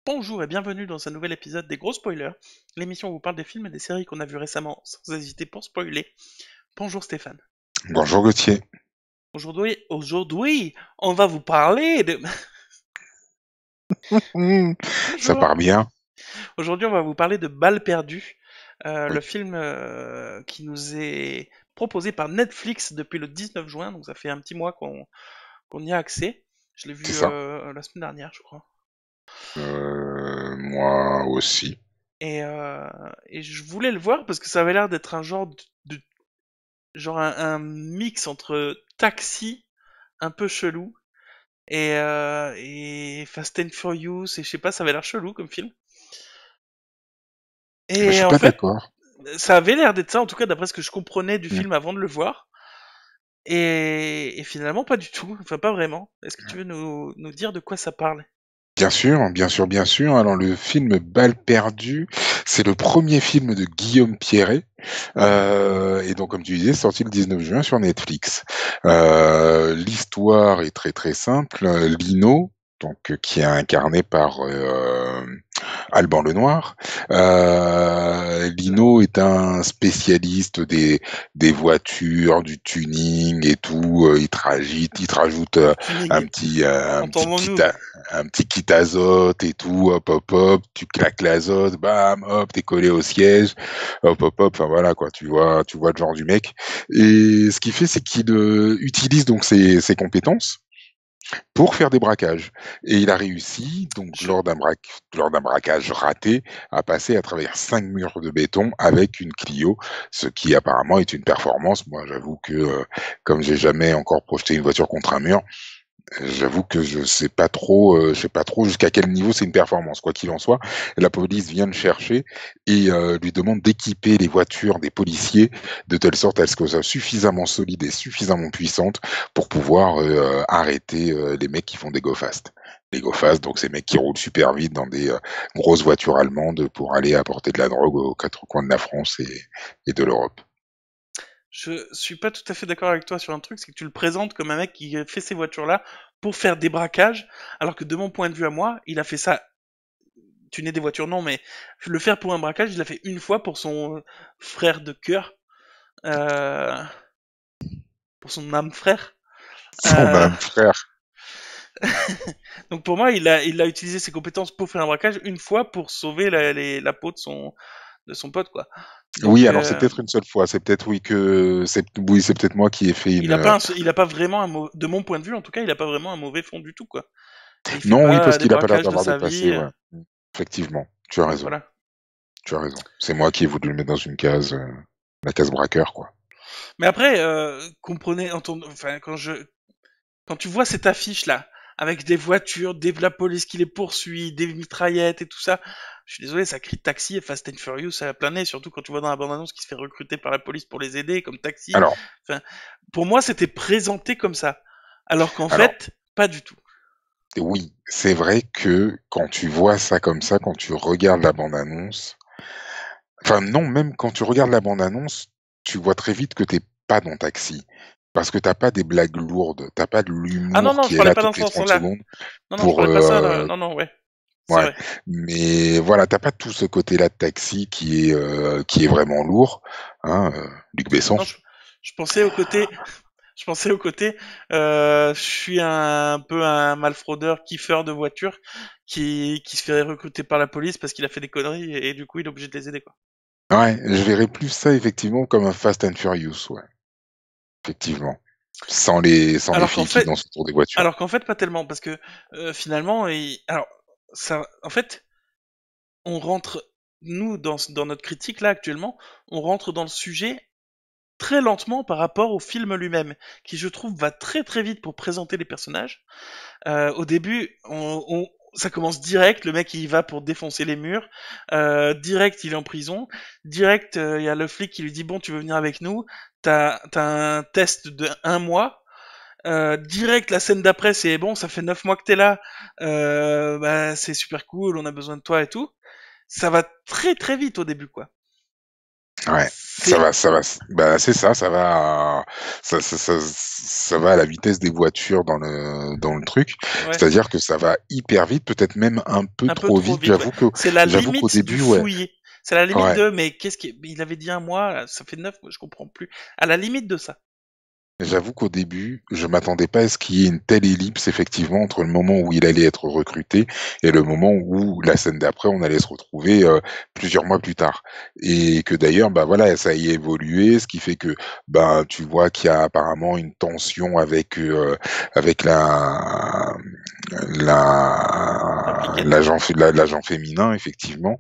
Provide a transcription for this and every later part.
Bonjour et bienvenue dans un nouvel épisode des Gros Spoilers, l'émission où on vous parle des films et des séries qu'on a vus récemment sans hésiter pour spoiler. Bonjour Stéphane. Bonjour Gauthier. Aujourd'hui, on va vous parler de... Hmm, ça Bonjour. part bien. Aujourd'hui, on va vous parler de Balles perdues, Oui, le film qui nous est proposé par Netflix depuis le 19 juin, donc ça fait un petit mois qu'on y a accès. Je l'ai c'est vu ça. la semaine dernière, je crois. Moi aussi. Et, euh, et je voulais le voir parce que ça avait l'air d'être un genre genre un mix entre Taxi, un peu chelou, et Fast and Furious, et je sais pas, ça avait l'air chelou comme film. Je Et suis en pas fait, d'accord. ça avait l'air d'être ça, en tout cas d'après ce que je comprenais du Hmm. film avant de le voir. Et finalement, pas du tout, enfin pas vraiment. Est-ce que tu veux nous dire de quoi ça parle? Bien sûr, bien sûr, bien sûr. Alors le film Balle perdue, c'est le premier film de Guillaume Pierret. Et donc, comme tu disais, sorti le 19 juin sur Netflix. L'histoire est très très simple. Lino, donc qui est incarné par Alban Lenoir. Lino est un spécialiste des voitures, du tuning et tout. Il te rajoute Du tuning, entendons-nous. un petit kit azote et tout. Hop, hop, hop. Tu claques l'azote, bam, hop, t'es collé au siège. Hop, hop, hop. Enfin voilà quoi. Tu vois le genre du mec. Et ce qu'il fait, c'est qu'il utilise donc ses compétences pour faire des braquages. Et il a réussi, donc Je... lors d'un braquage raté, à passer à travers 5 murs de béton avec une Clio, ce qui apparemment est une performance. Moi, j'avoue que comme j'ai jamais encore projeté une voiture contre un mur, j'avoue que je sais pas trop jusqu'à quel niveau c'est une performance. Quoi qu'il en soit, la police vient le chercher et lui demande d'équiper les voitures des policiers de telle sorte à ce qu'elles soient suffisamment solides et suffisamment puissantes pour pouvoir arrêter les mecs qui font des go fast. Les go fast, donc ces mecs qui roulent super vite dans des grosses voitures allemandes pour aller apporter de la drogue aux quatre coins de la France et de l'Europe. Je suis pas tout à fait d'accord avec toi sur un truc, c'est que tu le présentes comme un mec qui fait ces voitures-là pour faire des braquages, alors que de mon point de vue à moi, il a fait ça, tuner des voitures non, mais le faire pour un braquage, il l'a fait une fois pour son frère de cœur, euh, pour son âme frère. Son Euh, âme frère. donc pour moi, il a utilisé ses compétences pour faire un braquage une fois pour sauver la peau de son pote, quoi. Oui, Donc alors c'est peut-être une seule fois. C'est peut-être oui, c'est peut-être moi qui ai fait il une. a pas, il a pas vraiment de mon point de vue en tout cas, il a pas vraiment un mauvais fond du tout, quoi. Et il fait Non, oui, pas parce des qu'il a pas l'air braquages de d'avoir de sa passé. vie. Ouais. Effectivement, tu as Donc raison. voilà. Tu as raison. C'est moi qui ai voulu le mettre dans une case, la case braqueur, quoi. Mais après, comprenez, enfin, quand tu vois cette affiche là, avec des voitures, la police qui les poursuit, des mitraillettes et tout ça, je suis désolé, ça crie Taxi et Fast and Furious à plein nez, surtout quand tu vois dans la bande-annonce qu'il se fait recruter par la police pour les aider, comme Taxi. Alors, Enfin, pour moi, c'était présenté comme ça. Alors qu'en alors, fait, pas du tout. oui, c'est vrai que quand tu vois ça comme ça, quand tu regardes la bande-annonce, enfin non, même quand tu regardes la bande-annonce, tu vois très vite que t'es pas dans Taxi. Parce que t'as pas des blagues lourdes, t'as pas de Ah non, l'humour non, qui je est parlais là pas dans toutes ce les 30 sens-là. secondes Non, non, je pour, parlais pas ça, là. Non, non, ouais, c'est ouais, vrai. mais voilà, t'as pas tout ce côté-là de Taxi qui est vraiment lourd, hein, Luc Besson. Non, je pensais au côté, je pensais au côté, je suis un peu un malfraudeur kiffeur de voiture qui se fait recruter par la police parce qu'il a fait des conneries et du coup il est obligé de les aider, quoi. Ouais, je verrais plus ça effectivement comme un Fast and Furious, ouais, effectivement. Sans les Alors qu'en filles qui fait, dansent autour des voitures. alors qu'en fait pas tellement parce que finalement, alors ça, en fait, on rentre nous dans notre critique là actuellement, on rentre dans le sujet très lentement par rapport au film lui-même, qui je trouve va très très vite pour présenter les personnages. Au début, ça commence direct, le mec il va pour défoncer les murs, direct il est en prison, direct il y a le flic qui lui dit bon tu veux venir avec nous, t'as un test de 1 mois, direct la scène d'après c'est bon ça fait 9 mois que t'es là, bah, c'est super cool, on a besoin de toi et tout. Ça va très très vite au début quoi. Ouais, bah, c'est ça, ça va à la vitesse des voitures dans le truc. Ouais, C'est-à-dire que ça va hyper vite, peut-être même un peu un peu trop trop vite. vite, ouais. C'est la J'avoue qu'au limite du début, ouais, fouillé. C'est la limite ouais. de, mais qu'est-ce qui, il avait dit un mois, là, ça fait 9 mois, je comprends plus. À la limite de ça. J'avoue qu'au début, je m'attendais pas à ce qu'il y ait une telle ellipse effectivement entre le moment où il allait être recruté et le moment où la scène d'après, on allait se retrouver plusieurs mois plus tard. Et que d'ailleurs, bah voilà, ça y a évolué, ce qui fait que bah tu vois qu'il y a apparemment une tension avec L'appliquette. l'agent féminin effectivement.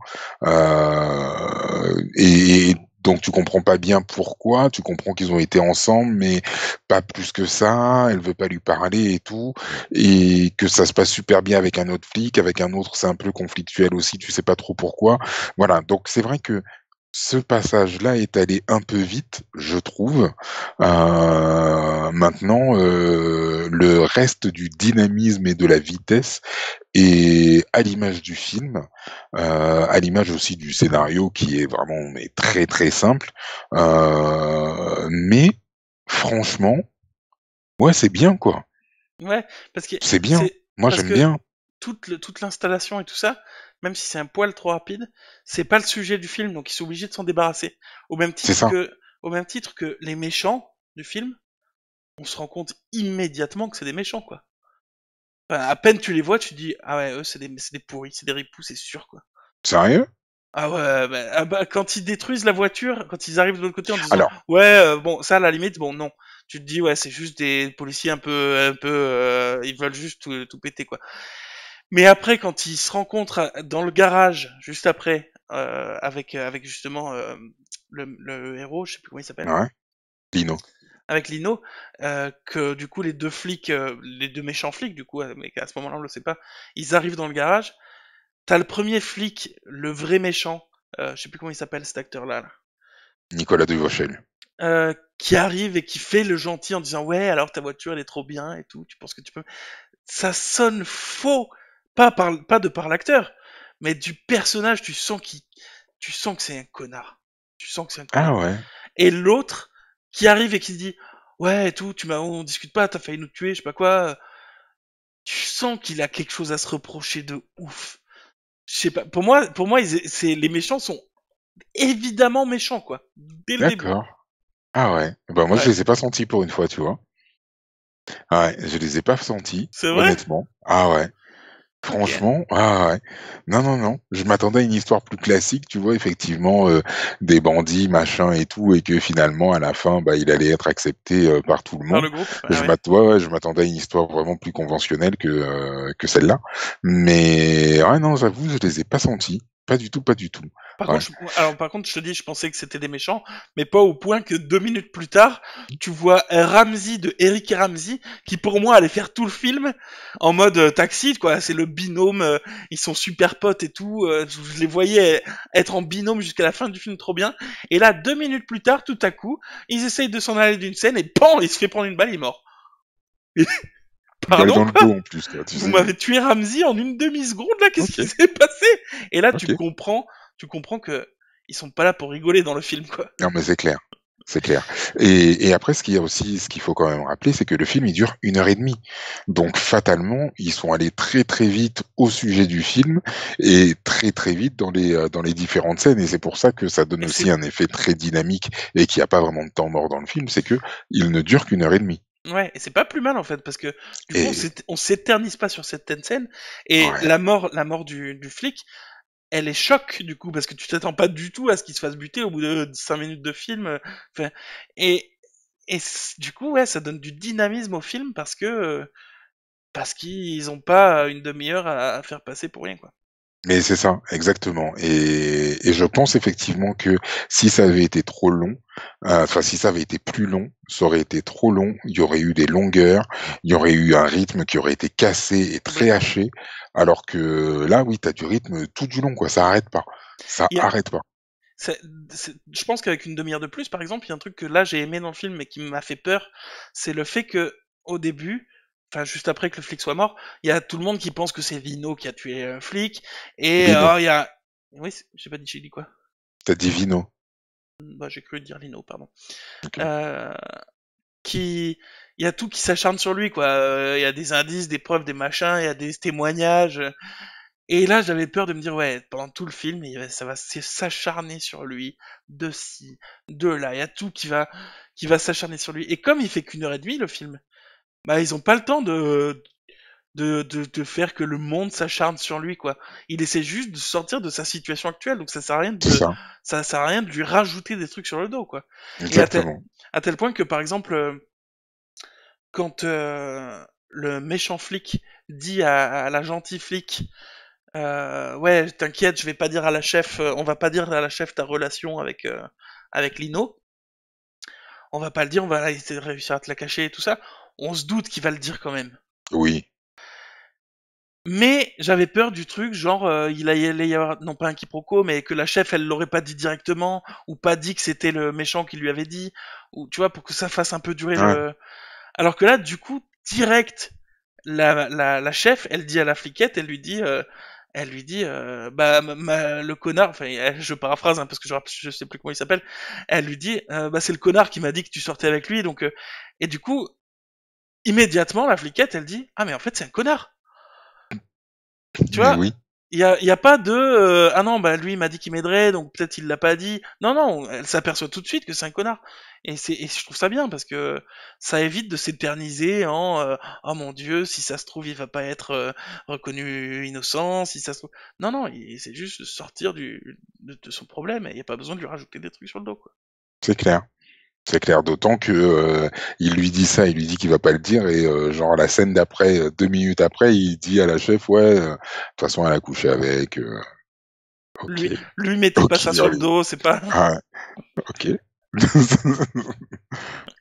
Et donc tu comprends pas bien pourquoi, tu comprends qu'ils ont été ensemble, mais pas plus que ça, elle veut pas lui parler et tout, et que ça se passe super bien avec un autre flic, avec un autre c'est un peu conflictuel aussi, tu sais pas trop pourquoi. Voilà, donc c'est vrai que ce passage-là est allé un peu vite, je trouve. Maintenant, le reste du dynamisme et de la vitesse est à l'image du film, à l'image aussi du scénario qui est vraiment mais très très simple. Mais franchement, ouais, c'est bien quoi. Ouais, parce que C'est bien. c'est, Moi, parce j'aime que bien. toute l'installation et tout ça, même si c'est un poil trop rapide, c'est pas le sujet du film, donc ils sont obligés de s'en débarrasser. C'est ça. Au même titre que les méchants du film, on se rend compte immédiatement que c'est des méchants, quoi. Enfin, à peine tu les vois, tu te dis, ah ouais, eux, c'est des pourris, c'est des ripoux, c'est sûr, quoi. Sérieux? Ah ouais, quand ils détruisent la voiture, quand ils arrivent de l'autre côté en disant, Alors, ouais, bon, ça, à la limite, bon, non. Tu te dis, ouais, c'est juste des policiers ils veulent juste tout péter, quoi. Mais après, quand ils se rencontrent dans le garage, juste après, avec justement le héros, je sais plus comment il s'appelle, ouais, Lino. avec Lino, que du coup les deux flics, les deux méchants flics, du coup, mais à ce moment-là on le sait pas, ils arrivent dans le garage. T'as le premier flic, le vrai méchant, je sais plus comment il s'appelle cet acteur-là, là, Nicolas Duvauchel. qui arrive et qui fait le gentil en disant ouais alors ta voiture elle est trop bien et tout, tu penses que tu peux. Ça sonne faux, pas de par l'acteur, mais du personnage, tu sens que c'est un connard. Tu sens que c'est un Ah connard. ouais. Et l'autre qui arrive et qui se dit ouais et tout, on discute pas, t'as failli nous tuer, je sais pas quoi. Tu sens qu'il a quelque chose à se reprocher de ouf. Je sais pas. Pour moi, les méchants sont évidemment méchants quoi, dès le début. D'accord. Ah ouais. Bah moi, je Ouais, les ai pas sentis pour une fois, tu vois. Ah ouais, je les ai pas sentis, c'est vrai. honnêtement. Ah ouais. Ok. Franchement, ah ouais. Non, non, non. Je m'attendais à une histoire plus classique, tu vois, effectivement, des bandits, machin et tout, et que finalement, à la fin, bah, il allait être accepté par tout le Par monde. le groupe. Ah ouais. Ouais, ouais, je m'attendais à une histoire vraiment plus conventionnelle que celle-là. Mais ouais, non, j'avoue, je les ai pas sentis. Pas du tout, pas du tout. Ouais. Par contre, je te dis, je pensais que c'était des méchants, mais pas au point que 2 minutes plus tard, tu vois Ramsey de Eric et Ramsey, qui pour moi allait faire tout le film en mode taxi, quoi. C'est le binôme, ils sont super potes et tout. Je les voyais être en binôme jusqu'à la fin du film, trop bien. Et là, 2 minutes plus tard, tout à coup, ils essayent de s'en aller d'une scène et pan, il se fait prendre une balle, il est mort. Une balle Pardon, dans le quoi. dos en plus, quoi, tu Vous sais. m'avez tué Ramsey en une demi-seconde, là, qu'est-ce Ok, qui s'est passé? Et là, ok. tu comprends que ils sont pas là pour rigoler dans le film, quoi. Non, mais c'est clair. C'est clair. Et après, ce qu'il y a aussi, ce qu'il faut quand même rappeler, c'est que le film, il dure 1 heure et demie. Donc, fatalement, ils sont allés très très vite au sujet du film et très très vite dans les différentes scènes. Et c'est pour ça que ça donne Et aussi c'est, un effet très dynamique et qu'il n'y a pas vraiment de temps mort dans le film, c'est que il ne dure qu'1 heure et demie. ouais, et c'est pas plus mal, en fait, parce que, du coup, Et on s'éternise pas sur cette scène, et ouais, la mort du flic, elle est choc, du coup, parce que tu t'attends pas du tout à ce qu'il se fasse buter au bout de 5 minutes de film, enfin, et, du coup, ouais, ça donne du dynamisme au film parce qu'ils ont pas une demi-heure à faire passer pour rien, quoi. mais c'est ça, exactement. Et je pense effectivement que si ça avait été trop long, enfin si ça avait été plus long, ça aurait été trop long, il y aurait eu des longueurs, il y aurait eu un rythme qui aurait été cassé et très Complètement. haché, alors que là, oui, tu as du rythme tout du long, quoi, ça arrête pas. Ça Il y a- arrête pas. c'est- je pense qu'avec une demi-heure de plus, par exemple, il y a un truc que là j'ai aimé dans le film mais qui m'a fait peur, c'est le fait que au début, enfin juste après que le flic soit mort, il y a tout le monde qui pense que c'est Vino qui a tué un flic et Lino, il y a, oui, j'ai pas dit, j'ai dit quoi? t'as dit Vino. Bah, j'ai cru dire Lino, pardon. Ok. Euh, il y a tout qui s'acharne sur lui, quoi. Il y a des indices, des preuves, des machins, il y a des témoignages. Et là, j'avais peur de me dire, ouais, pendant tout le film, ça va s'acharner sur lui, de ci, de là. Il y a tout qui va s'acharner sur lui. Et comme il fait qu'une heure et demie, le film, bah, ils ont pas le temps de faire que le monde s'acharne sur lui, quoi. Il essaie juste de sortir de sa situation actuelle, donc ça sert à rien C'est ça, ça sert à rien de lui rajouter des trucs sur le dos, quoi. Et exactement. à tel point que, par exemple, quand le méchant flic dit à la gentille flic, ouais, t'inquiète, je vais pas dire à la chef, on va pas dire à la chef ta relation avec Lino, on va pas le dire, on va essayer de réussir à te la cacher et tout ça. On se doute qu'il va le dire quand même. Oui. Mais j'avais peur du truc, genre il allait y avoir non pas un quiproquo, mais que la chef elle l'aurait pas dit directement ou pas dit que c'était le méchant qui lui avait dit, ou tu vois pour que ça fasse un peu durer Ouais. le. Alors que là, du coup, direct, la chef, elle dit à la fliquette, elle lui dit, bah le connard, enfin je paraphrase hein, parce que je sais plus comment il s'appelle, elle lui dit, bah c'est le connard qui m'a dit que tu sortais avec lui, donc et du coup immédiatement la fliquette elle dit, ah mais en fait c'est un connard. Tu Mais vois, oui. y a pas de ah non bah lui il m'a dit qu'il m'aiderait donc peut-être il l'a pas dit. Non non, elle s'aperçoit tout de suite que c'est un connard. Et je trouve ça bien parce que ça évite de s'éterniser en oh mon dieu si ça se trouve il va pas être reconnu innocent si ça se trouve. Non non, c'est juste de sortir de son problème et y a pas besoin de lui rajouter des trucs sur le dos quoi. C'est clair. C'est clair, d'autant que il lui dit ça, il lui dit qu'il va pas le dire, et genre la scène d'après, 2 minutes après, il dit à la chef, ouais, de toute façon elle a couché avec, ok, Lui mettez pas ok, ça sur le allez, dos, c'est pas. ah, ok,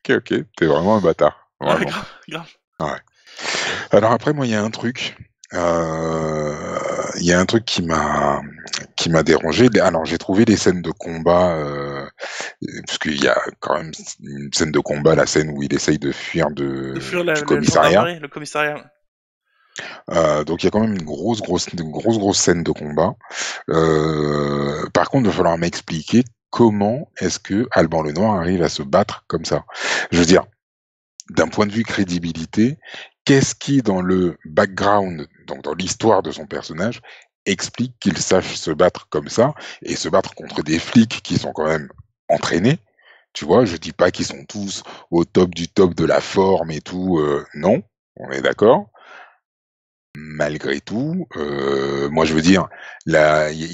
ok, ok, t'es vraiment un bâtard, Ah, vraiment. grave, grave. Ouais. Alors après, moi, il y a un truc, il y a un truc qui m'a dérangé. Alors j'ai trouvé les scènes de combat, parce qu'il y a quand même une scène de combat, la scène où il essaye de fuir De fuir du la commissariat. gendarmerie, le commissariat. Donc il y a quand même une grosse scène de combat. Par contre, il va falloir m'expliquer comment est-ce que Alban Lenoir arrive à se battre comme ça. Je veux dire, d'un point de vue crédibilité, qu'est-ce qui, dans le background, donc dans l'histoire de son personnage, explique qu'il sache se battre comme ça et se battre contre des flics qui sont quand même entraînés. Tu vois, je dis pas qu'ils sont tous au top de la forme et tout, non, on est d'accord. Malgré tout, moi je veux dire, il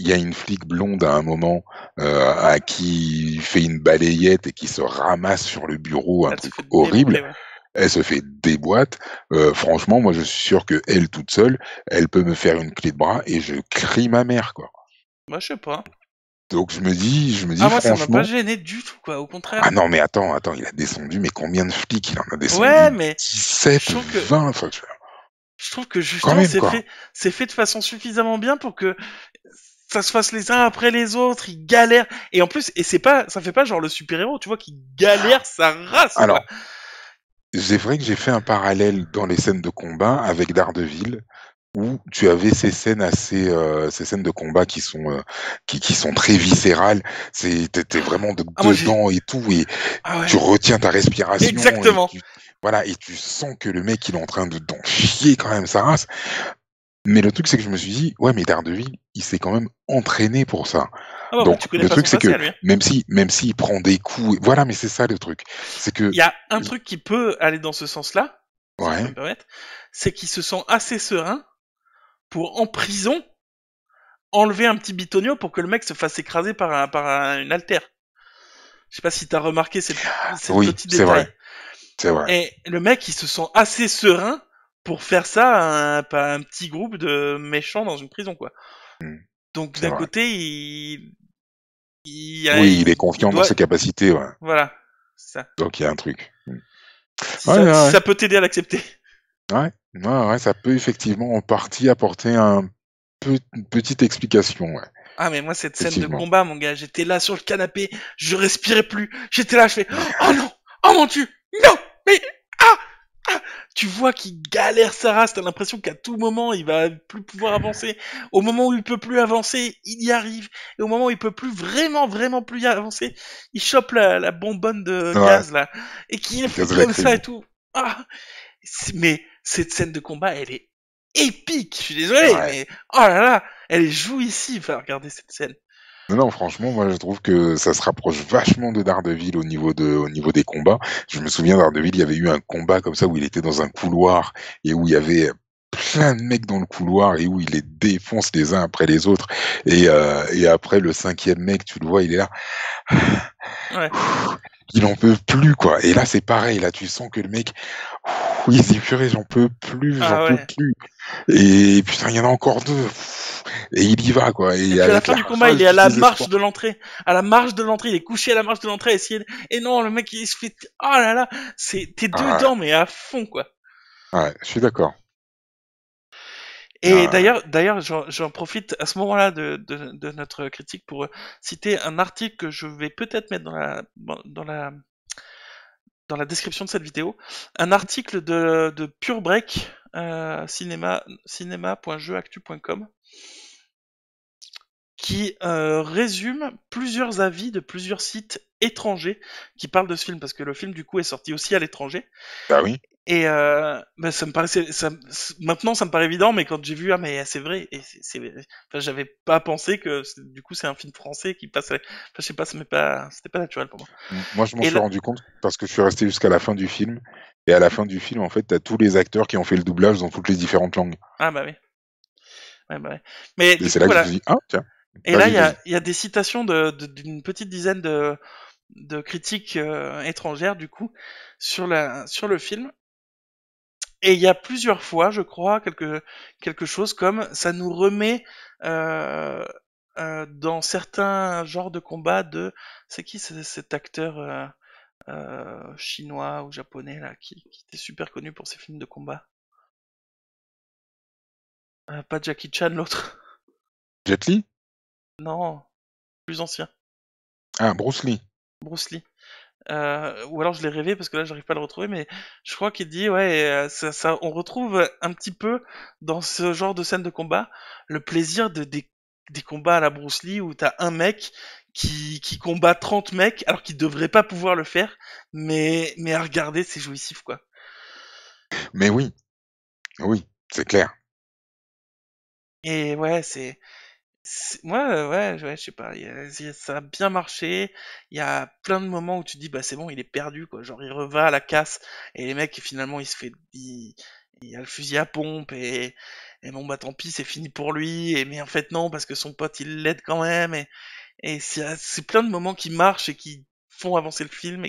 y a une flic blonde à un moment, à qui il fait une balayette et qui se ramasse sur le bureau, un Elle se truc fait horrible. démonter, ouais. Elle se fait déboîte. Franchement, moi je suis sûr que elle toute seule, elle peut me faire une clé de bras et je crie ma mère, quoi. Moi, je sais pas. Donc je me dis Ah, moi, ça m'a pas franchement, gêné du tout, quoi. Au contraire. ah non mais attends, il a descendu, mais combien de flics? Il en a descendu Ouais, mais je 17, trouve que, 20, enfin, je trouve que quand justement, même, quoi. c'est fait de façon suffisamment bien pour que ça se fasse les uns après les autres. Ils galèrent. Et en plus, ça fait pas genre le super-héros, tu vois, qui galère sa race, quoi. Alors, c'est vrai que j'ai fait un parallèle dans les scènes de combat avec Daredevil, où tu avais ces scènes de combat qui sont très viscérales. T'es vraiment Ah, moi, dedans et tout, et ah tu ouais. retiens ta respiration, et Exactement. voilà, et tu sens que le mec, il est en train d'en chier quand même sa race. Mais le truc, c'est que je me suis dit: «Ouais, mais Daredevil, il s'est quand même entraîné pour ça». Ah, bah, Donc tu connais le pas truc, son c'est passé que à lui, hein. même s'il prend des coups, voilà, mais c'est ça le truc. C'est que Il y a un truc qui peut aller dans ce sens-là, si je peux ouais, me permettre, c'est qu'il se sent assez serein pour, en prison, enlever un petit bitonio pour que le mec se fasse écraser une altère. Je sais pas si t'as remarqué cette oui, petit c'est détail. vrai, c'est vrai. Et le mec, il se sent assez serein pour faire ça à un petit groupe de méchants dans une prison, quoi. Mmh, Donc c'est d'un vrai. côté, Oui, il est il confiant dans doit, ses capacités, ouais. voilà, c'est ça. Donc il y a un truc. Ouais, ouais, Si ouais. ça peut t'aider à l'accepter. Ouais, ouais, ouais, ça peut effectivement en partie apporter une petite explication, ouais, Ah mais moi cette scène de effectivement. combat, mon gars, j'étais là sur le canapé, je respirais plus, j'étais là, je fais, oh non, oh mon dieu, non, mais ah, tu vois qu'il galère sa race, t'as l'impression qu'à tout moment il va plus pouvoir avancer. Au moment où il peut plus avancer, il y arrive. Et au moment où il peut plus vraiment plus y avancer, il chope la bonbonne de Ouais, gaz là. Et qu'il fait gaz comme ça et lacrymo. tout. Ah, mais cette scène de combat, elle est épique. Je suis désolé, Ouais. mais oh là là, elle est jouissive à regarder cette scène. Non, non, franchement, moi je trouve que ça se rapproche vachement de Daredevil au niveau des combats. Je me souviens, Daredevil, il y avait eu un combat comme ça où il était dans un couloir et où il y avait plein de mecs dans le couloir et où il les défonce les uns après les autres. Et après, le cinquième mec, tu le vois, il est là. Ouais. Il en peut plus, quoi. Et là, c'est pareil. Là, tu sens que le mec, il se dit, purée, j'en Ah peux ouais. plus. Et putain, il y en a encore deux. Et il y va, quoi. Et Et puis à la avec fin la du combat, il rage est à du la désespoir. marche de l'entrée. À la marche de l'entrée, il est couché à la marche de l'entrée. Et non, le mec, il se fait... Oh là là, t'es Ah, dedans, mais à fond, quoi. ouais, je suis d'accord. Et Ah, d'ailleurs, j'en profite à ce moment-là de notre critique pour citer un article que je vais peut-être mettre dans la, dans la description de cette vidéo. Un article de Pure Break, cinéma.jeuactu.com, qui résume plusieurs avis de plusieurs sites étrangers qui parlent de ce film, parce que le film, du coup, est sorti aussi à l'étranger. bah oui. Et bah, ça me paraissait, maintenant ça me paraît évident, mais quand j'ai vu, ah mais c'est vrai, et enfin, j'avais pas pensé que du coup c'est un film français qui passe, enfin, je sais pas, c'était pas naturel pour moi. Moi, je m'en Et suis là, rendu compte parce que je suis resté jusqu'à la fin du film. Et à la fin du film, en fait, t'as tous les acteurs qui ont fait le doublage dans toutes les différentes langues. ah bah oui, ouais, bah ouais. Mais Et du c'est coup là que je me voilà. suis dit, ah, tiens, Et là vas-y, vas-y. il y a des citations d'une petite dizaine de critiques étrangères du coup sur le film. Et il y a plusieurs fois, je crois, quelque chose comme ça nous remet euh, dans certains genres de combats de... C'est qui cet acteur chinois ou japonais là qui était super connu pour ses films de combat? Pas Jackie Chan, l'autre. Jet Li? Non, plus ancien. Ah, Bruce Lee. Bruce Lee. Ou alors je l'ai rêvé parce que là j'arrive pas à le retrouver, mais je crois qu'il dit ouais, on retrouve un petit peu dans ce genre de scène de combat le plaisir des combats à la Bruce Lee où t'as un mec qui combat 30 mecs alors qu'il devrait pas pouvoir le faire, mais à regarder c'est jouissif quoi. Mais oui, oui, c'est clair. Et ouais, moi, ouais, je sais pas, ça a bien marché. Il y a plein de moments où tu te dis, bah c'est bon, il est perdu, quoi. Genre, il reva à la casse, et les mecs, finalement, il y a le fusil à pompe, et bon, bah tant pis, c'est fini pour lui, mais en fait, non, parce que son pote, il l'aide quand même, et c'est plein de moments qui marchent et qui font avancer le film,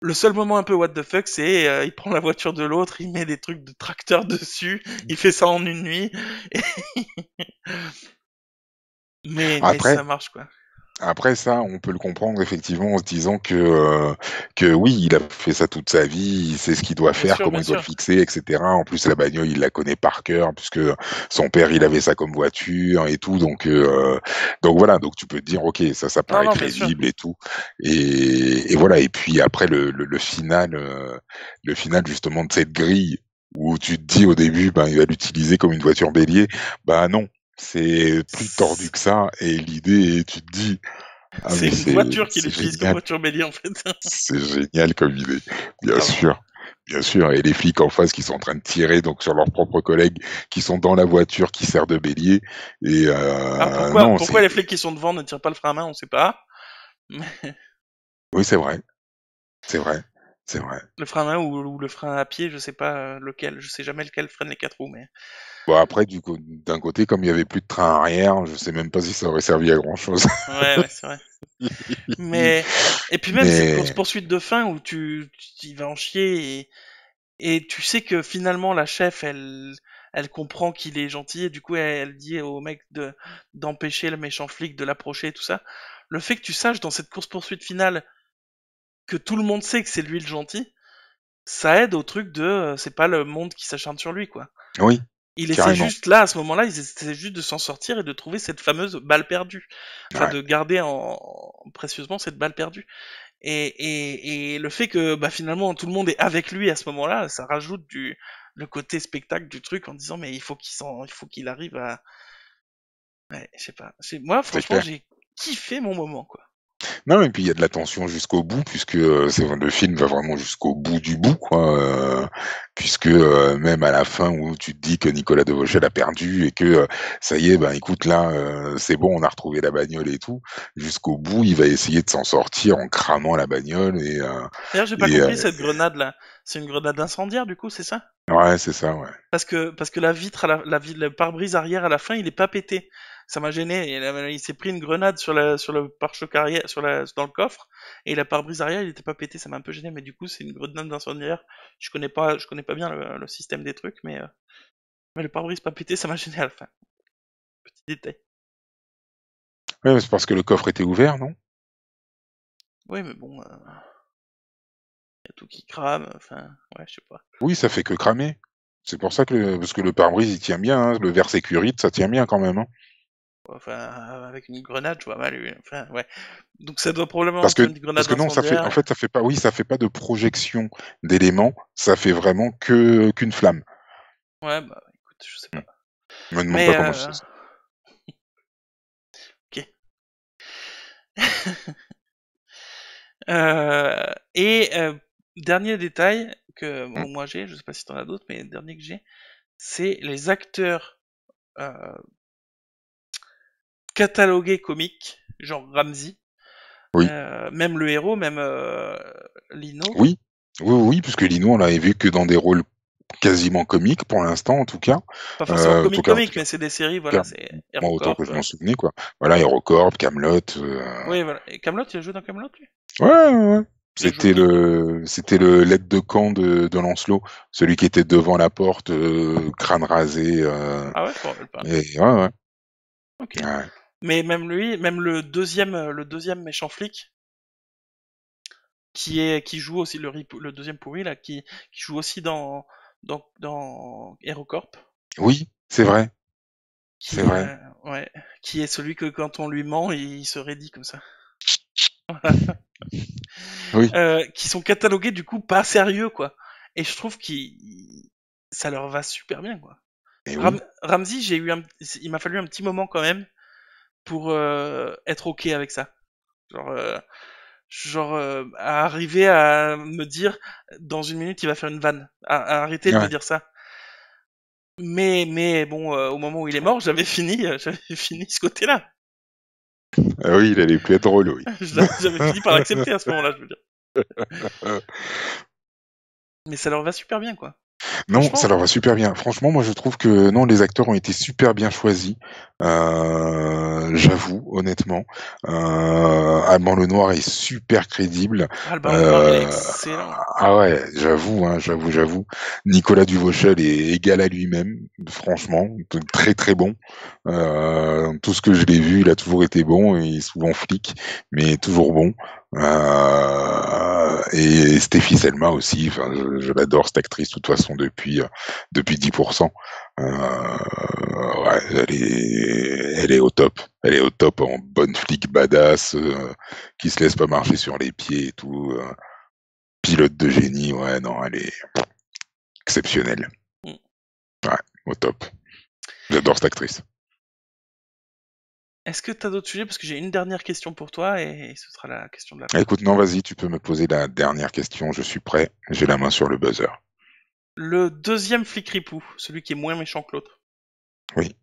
le seul moment un peu what the fuck, c'est, il prend la voiture de l'autre, il met des trucs de tracteur dessus, il fait ça en une nuit, mais Après, ça marche, quoi. Après ça, on peut le comprendre effectivement en se disant que oui, il a fait ça toute sa vie, il sait ce qu'il doit faire, comment Bien il doit le sûr. fixer, etc. En plus, la bagnole, il la connaît par cœur puisque son père, il avait ça comme voiture et tout. Donc voilà. Donc tu peux te dire, ok, ça Non, paraît non, bien sûr. crédible et tout. Et voilà. Et puis après le final justement de cette grille où tu te dis au début, ben il va l'utiliser comme une voiture bélier. Bah non. C'est plus tordu que ça, et l'idée, tu te dis, ah C'est mais une voiture qu'il c'est utilise comme génial, voiture bélier, en fait. c'est génial comme idée, bien Pardon. sûr, bien sûr. Et les flics en face qui sont en train de tirer donc sur leurs propres collègues qui sont dans la voiture qui sert de bélier. Et Alors non, pourquoi c'est les flics qui sont devant ne tirent pas le frein à main, on sait pas. Mais oui, c'est vrai, c'est vrai, c'est vrai. le frein à main ou le frein à pied, je sais pas lequel, je sais jamais lequel freine les quatre roues, mais Bon après d'un côté, comme il y avait plus de train arrière, je sais même pas si ça aurait servi à grand chose. ouais, c'est vrai. Mais et puis même cette course Mais poursuite de fin où tu vas en chier et tu sais que finalement la chef elle comprend qu'il est gentil et du coup elle dit au mec d'empêcher le méchant flic de l'approcher et tout ça. Le fait que tu saches dans cette course poursuite finale que tout le monde sait que c'est lui le gentil, ça aide au truc de c'est pas le monde qui s'acharne sur lui quoi. oui, Il essaie carrément. juste là à ce moment-là, il essaie juste de s'en sortir et de trouver cette fameuse balle perdue, enfin Ouais. de garder précieusement cette balle perdue. Et le fait que bah, finalement tout le monde est avec lui à ce moment-là, ça rajoute le côté spectacle du truc en disant mais il faut qu'il arrive à. Ouais, je sais pas. Moi, C'est franchement, clair. j'ai kiffé mon moment, quoi. Non, et puis il y a de la tension jusqu'au bout, puisque le film va vraiment jusqu'au bout du bout, quoi. Puisque même à la fin où tu te dis que Nicolas de Vauchel a perdu et que ça y est, ben écoute là, c'est bon, on a retrouvé la bagnole et tout. Jusqu'au bout, il va essayer de s'en sortir en cramant la bagnole D'ailleurs, j'ai pas et compris cette grenade là. C'est une grenade incendiaire, du coup, c'est ça? ouais, c'est ça, ouais. Parce que la vitre, le pare-brise arrière à la fin, il est pas pété. Ça m'a gêné. Il s'est pris une grenade sur le pare-choc arrière, dans le coffre, et le pare-brise arrière, il était pas pété. Ça m'a un peu gêné, mais du coup, c'est une grenade incendiaire. Je connais pas bien le système des trucs, mais le pare-brise pas pété, ça m'a gêné à la fin. Petit détail. Ouais, mais c'est parce que le coffre était ouvert, non? Oui, mais bon, y a tout qui crame. Enfin, ouais, je sais pas. Oui, ça fait que cramer. C'est pour ça que parce que le pare-brise il tient bien, hein, le verre sécurite, ça tient bien quand même, hein. Enfin, avec une grenade, je vois mal. Enfin, ouais. Donc ça doit probablement Parce être que une parce grenade que non, ça fait en incendiaire. fait ça fait pas oui, ça fait pas de projection d'éléments, ça fait vraiment que qu'une flamme. Ouais, bah écoute, je sais Hmm. pas. Me demande Mais pas comment c'est ça. ok. Et dernier détail que Hmm. bon, moi j'ai, je sais pas si t'en as d'autres, mais le dernier que j'ai, c'est les acteurs euh, catalogués comiques, genre Ramsey, Oui. même le héros, même Lino, Oui. Oui, oui, puisque Lino, on l'avait vu que dans des rôles quasiment comiques pour l'instant, en tout cas. pas forcément En tout comique cas, en tout comique, cas, mais c'est des séries, en tout voilà, cas, c'est moi autant HeroCorp. que je m'en souvenais, quoi. Voilà, HeroCorp, Camelot. Oui, voilà. Et Camelot, il a joué dans Camelot, lui? Ouais, ouais, ouais. Il a joué qui? C'était le l'aide de camp de Lancelot, celui qui était devant la porte, crâne rasé, Ah ouais, je me rappelle pas. et ouais, ouais. Ok. Ouais. Mais même lui, même le deuxième méchant flic, qui joue aussi le deuxième pourri là, qui joue aussi dans HeroCorp, Oui, c'est vrai, c'est qui vrai. ouais, qui est celui que quand on lui ment, il se raidit comme ça. Oui, Qui sont catalogués du coup pas sérieux quoi. Et je trouve ça leur va super bien quoi. et oui. Ramsey, il m'a fallu un petit moment quand même pour être ok avec ça. Genre, à arriver à me dire dans une minute il va faire une vanne, à arrêter de me Ouais. dire ça. Mais bon, au moment où il est mort, j'avais fini ce côté-là. Ah oui, il allait plus être drôle, oui. J'avais fini par l'accepter à ce moment-là, je veux dire. Mais ça leur va super bien, quoi. Non, ça Franchement, leur va super bien. Franchement, moi, je trouve que non, les acteurs ont été super bien choisis. J'avoue, honnêtement. Alban Lenoir est super crédible. Albert Lenoir, il est Euh, excellent. ah ouais, j'avoue, hein, j'avoue. Nicolas Duvauchel est égal à lui-même, franchement, très très bon. Tout ce que je l'ai vu, il a toujours été bon. Il est souvent flic, mais toujours bon. Et Stéphie Selma aussi. Enfin, je l'adore cette actrice de toute façon depuis 10%. Ouais, elle est au top. Elle est au top en bonne flic badass qui se laisse pas marcher sur les pieds et tout. Pilote de génie, ouais, non, elle est exceptionnelle. Mm. Ouais, au top. J'adore cette actrice. Est-ce que t'as d'autres sujets? Parce que j'ai une dernière question pour toi et ce sera la question de la Ah, fin. écoute, non, vas-y, tu peux me poser la dernière question. Je suis prêt. J'ai la main sur le buzzer. Le deuxième flic ripou, celui qui est moins méchant que l'autre, Oui,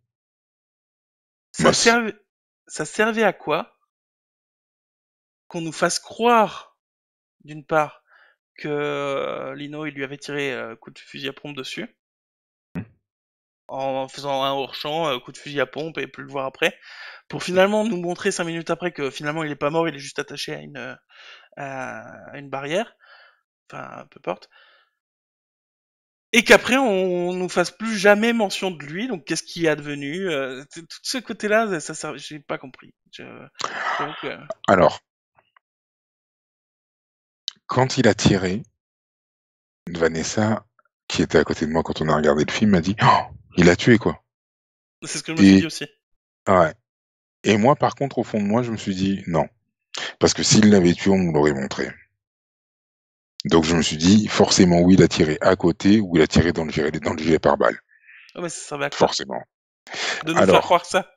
ça Moss. servait, ça servait à quoi qu'on nous fasse croire, d'une part, que Lino il lui avait tiré coup de fusil à pompe dessus, en faisant un hors-champ, coup de fusil à pompe et plus le voir après, pour finalement nous montrer 5 minutes après que finalement il est pas mort, il est juste attaché à une barrière, enfin peu importe, et qu'après on nous fasse plus jamais mention de lui, donc qu'est-ce qui est advenu, tout ce côté-là, j'ai pas compris. J'avoue que Alors, quand il a tiré, Vanessa, qui était à côté de moi quand on a regardé le film, m'a dit oh, il a tué quoi. c'est ce que je me suis dit Et aussi. ouais. Et moi, par contre, au fond de moi, je me suis dit non. Parce que s'il l'avait tué, on nous l'aurait montré. Donc je me suis dit, forcément, oui, il a tiré à côté ou il a tiré dans le gilet pare-balles. Ah, mais ça servait à quoi Forcément. de nous faire Alors, croire ça,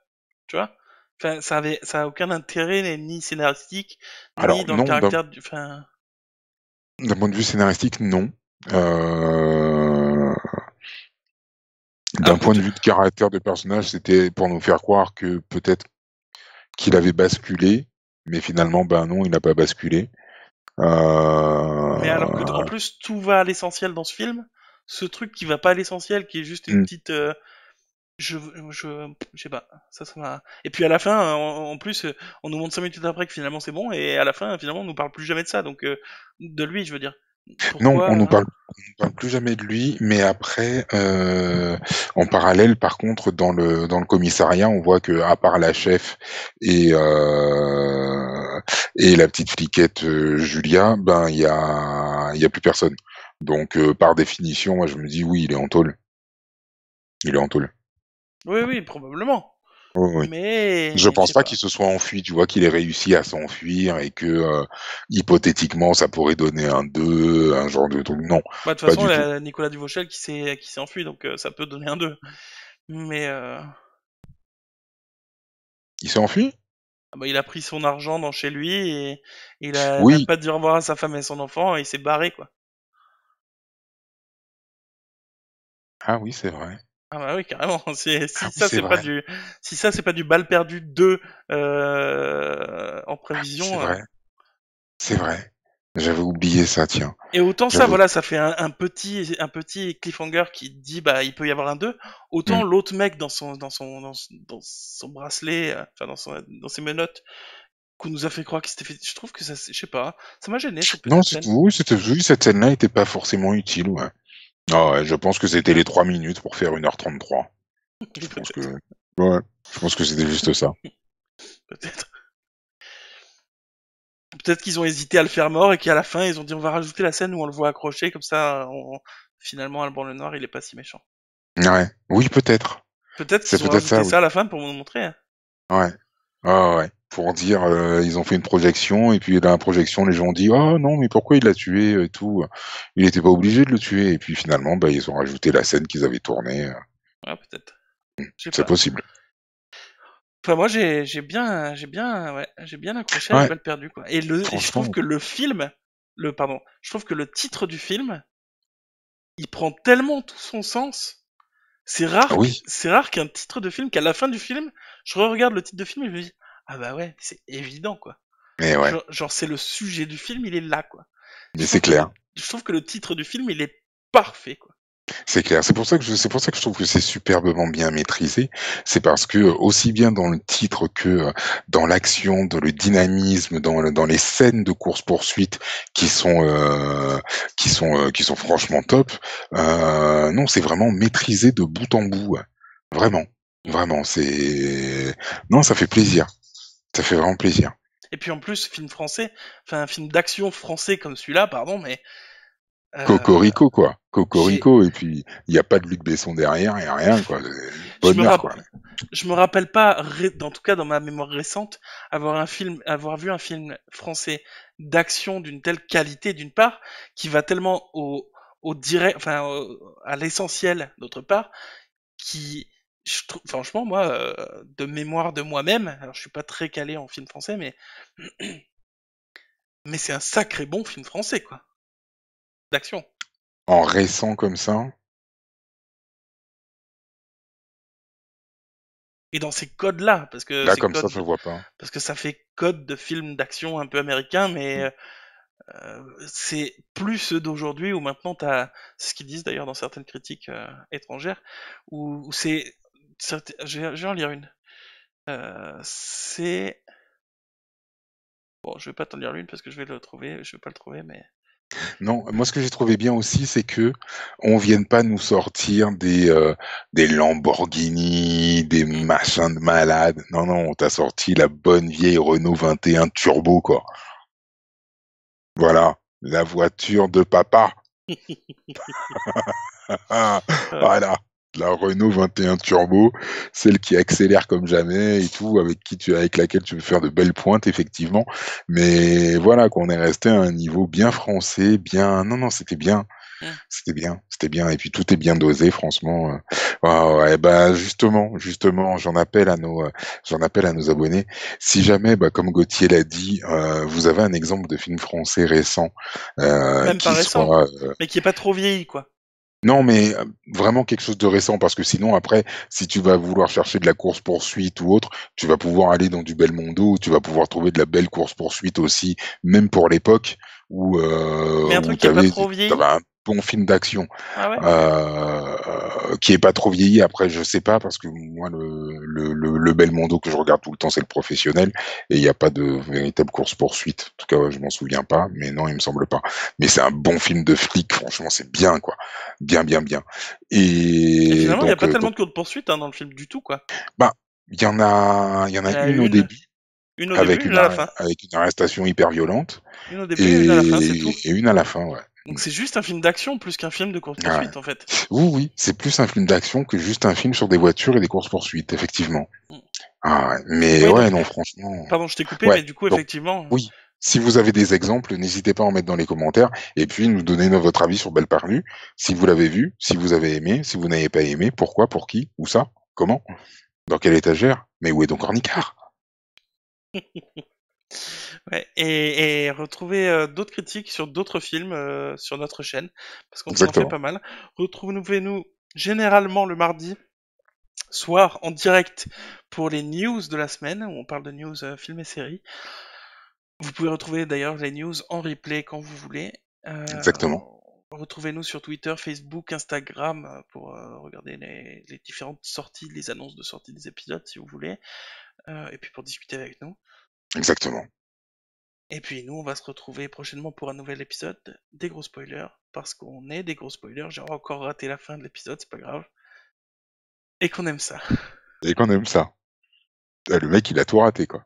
tu vois? Enfin, ça a aucun intérêt, ni scénaristique, ni alors dans le non, caractère du. Enfin, d'un point de vue scénaristique, non. Euh, un D'un peu point de de. vue de caractère de personnage, c'était pour nous faire croire que peut-être qu'il avait basculé, mais finalement, ben non, il n'a pas basculé. Mais alors que, en Euh... plus, tout va à l'essentiel dans ce film. Ce truc qui va pas à l'essentiel, qui est juste une hmm. petite. Je, je sais pas. Ça m'a. Et puis à la fin, en plus, on nous montre 5 minutes après que finalement c'est bon, et à la fin, finalement, on nous parle plus jamais de ça. Donc, de lui, je veux dire. Non, Pourquoi on nous parle plus jamais de lui, mais après, en parallèle, par contre, dans le commissariat, on voit que à part la chef et et la petite fliquette Julia, ben il y a plus personne. Donc par définition, moi je me dis oui, il est en tôle. Il est en tôle. Oui, oui, probablement. Oui, oui. Je Mais je pense sais pas pas. qu'il se soit enfui, tu vois, qu'il ait réussi à s'enfuir et que hypothétiquement ça pourrait donner un 2, un genre de truc. Non, Bah, de toute pas façon, du tout. Nicolas Duvauchel qui s'est enfui, donc ça peut donner un 2. Mais Il s'est enfui? ah bah, il a pris son argent dans chez lui et il a même Oui. pas dit au revoir à sa femme et son enfant et il s'est barré, quoi. Ah oui, c'est vrai. Ah bah oui, carrément. Ah oui, c'est vrai. Si ça c'est pas du balle perdu 2 en C'est prévision. vrai. C'est vrai. J'avais oublié ça, tiens. Et autant ça, J'avais. voilà, ça fait un petit cliffhanger qui dit bah il peut y avoir un 2. Hmm. Autant l'autre mec dans son bracelet, enfin dans ses menottes, qu'on nous a fait croire qu'il s'était fait. Je trouve que ça, je sais pas, ça m'a gêné cette Non, petite scène. oui, cette scène-là était pas forcément utile, ouais. Ah ouais, je pense que c'était les 3 minutes pour faire 1h33. Je pense que, Peut-être, ouais. Je pense que c'était juste ça. peut-être. Peut-être qu'ils ont hésité à le faire mort et qu'à la fin ils ont dit on va rajouter la scène où on le voit accroché comme ça, finalement Alban Lenoir il est pas si méchant. Ouais. Oui, peut-être. Peut-être C'est qu'ils ont peut-être ça, rajouté oui. ça à la fin pour nous montrer, hein. Ouais. Ah ouais. Pour dire, ils ont fait une projection, et puis dans la projection, les gens ont dit, oh non, mais pourquoi il l'a tué et tout. Il était pas obligé de le tuer. Et puis finalement, bah, ils ont rajouté la scène qu'ils avaient tournée. Ouais, peut-être. Je sais C'est pas. possible. Enfin moi j'ai bien accroché avec Ouais. Balle perdue, quoi. Et je trouve Franchement. que le film, je trouve que le titre du film, il prend tellement tout son sens. Oui. C'est rare qu'un titre de film, qu'à la fin du film, je re-regarde le titre de film et je me dis ah bah ouais, c'est évident, quoi. Mais ouais. Genre c'est le sujet du film, il est là, quoi. Mais c'est clair. Je trouve que le titre du film, il est parfait, quoi. C'est clair. C'est pour ça que je trouve que c'est superbement bien maîtrisé. C'est parce que aussi bien dans le titre que dans l'action, dans le dynamisme, dans les scènes de course poursuite qui sont qui sont franchement top. Non, c'est vraiment maîtrisé de bout en bout. Ouais. Vraiment, Mm. vraiment. C'est non, ça fait plaisir. Ça fait vraiment plaisir. Et puis en plus, film français, enfin un film d'action français comme celui-là, pardon, mais euh, Cocorico, quoi. j'ai, Cocorico. Et puis, il n'y a pas de Luc Besson derrière, il n'y a rien, quoi. je me Bonheur, rapp- quoi. je me rappelle pas, en tout cas dans ma mémoire récente, avoir vu un film français d'action d'une telle qualité, d'une part, qui va tellement au direct, enfin à l'essentiel, d'autre part, qui, je trouve, franchement, moi, de mémoire de moi-même, alors je suis pas très calé en film français, mais c'est un sacré bon film français, quoi, d'action. En récent comme ça. Et dans ces codes-là, parce que Là, ces comme ça, codes, je vois pas. parce que ça fait code de film d'action un peu américain, mais Mm. c'est plus ceux d'aujourd'hui où maintenant t'as, c'est ce qu'ils disent d'ailleurs dans certaines critiques étrangères, où je vais en lire une. C'est bon, je vais pas t'en lire une parce que je vais pas le trouver, mais Non, moi, ce que j'ai trouvé bien aussi, c'est que on vienne pas nous sortir des Lamborghini, des hmm. machins de malades. Non, non, on t'a sorti la bonne vieille Renault 21 Turbo, quoi. Voilà, la voiture de papa. Ouais. Voilà. la Renault 21 Turbo, celle qui accélère comme jamais et tout, avec laquelle tu peux faire de belles pointes, effectivement. Mais voilà, qu'on est resté à un niveau bien français, bien. Non, non, c'était bien. Hmm. C'était bien, c'était bien. Et puis tout est bien dosé, franchement. Ah ouais, bah justement, j'en appelle à nos abonnés. Si jamais, bah, comme Gauthier l'a dit, vous avez un exemple de film français récent Même pas qui récent, soit mais qui est pas trop vieilli, quoi. non, mais vraiment quelque chose de récent, parce que sinon, après, si tu vas vouloir chercher de la course-poursuite ou autre, tu vas pouvoir aller dans du Belmondo, tu vas pouvoir trouver de la belle course-poursuite aussi, même pour l'époque Mais un où truc qui est pas trop t'avais vieilli. un bon film d'action Ah ouais? qui est pas trop vieilli. Après, je sais pas, parce que moi, le Belmondo que je regarde tout le temps, c'est le professionnel, et il n'y a pas de véritable course-poursuite. En tout cas, ouais, je m'en souviens pas, mais non, il me semble pas. Mais c'est un bon film de flic, franchement, c'est bien, quoi. Bien, bien, bien. Et Et finalement, il y a donc, pas tellement de course-poursuite hein, dans le film du tout, quoi. bah, il y en Il a y en a une au début, une au début, une à la fin. avec une arrestation hyper violente, Une au début et une à la fin, c'est tout. et une à la fin, ouais. Donc c'est juste un film d'action plus qu'un film de Ouais. course-poursuite, en fait. Oui, oui, c'est plus un film d'action que juste un film sur des voitures et des courses-poursuites, effectivement. Mm. Ah ouais, mais Oui, ouais, donc, non, franchement, pardon, je t'ai coupé, ouais. mais du coup, Donc, effectivement, oui, si vous avez des exemples, n'hésitez pas à en mettre dans les commentaires et puis nous donner votre avis sur Belle Parlue, si vous l'avez vu, si vous avez aimé, si vous n'avez pas aimé, pourquoi, pour qui, où ça, comment, dans quelle étagère, mais où est donc Ornicard? ouais, et retrouver d'autres critiques sur d'autres films sur notre chaîne, parce qu'on vous en fait Exactement, pas mal. Retrouvez-nous généralement le mardi soir en direct pour les news de la semaine, où on parle de news films et séries. Vous pouvez retrouver d'ailleurs les news en replay quand vous voulez. Euh, exactement, Retrouvez-nous sur Twitter, Facebook, Instagram pour regarder les différentes sorties, les annonces de sortie des épisodes si vous voulez, et puis pour discuter avec nous. exactement. Et puis nous, on va se retrouver prochainement pour un nouvel épisode des gros spoilers, parce qu'on est des gros spoilers. J'ai encore raté la fin de l'épisode, c'est pas grave, et qu'on aime ça. Et qu'on aime ça. Le mec, il a tout raté, quoi.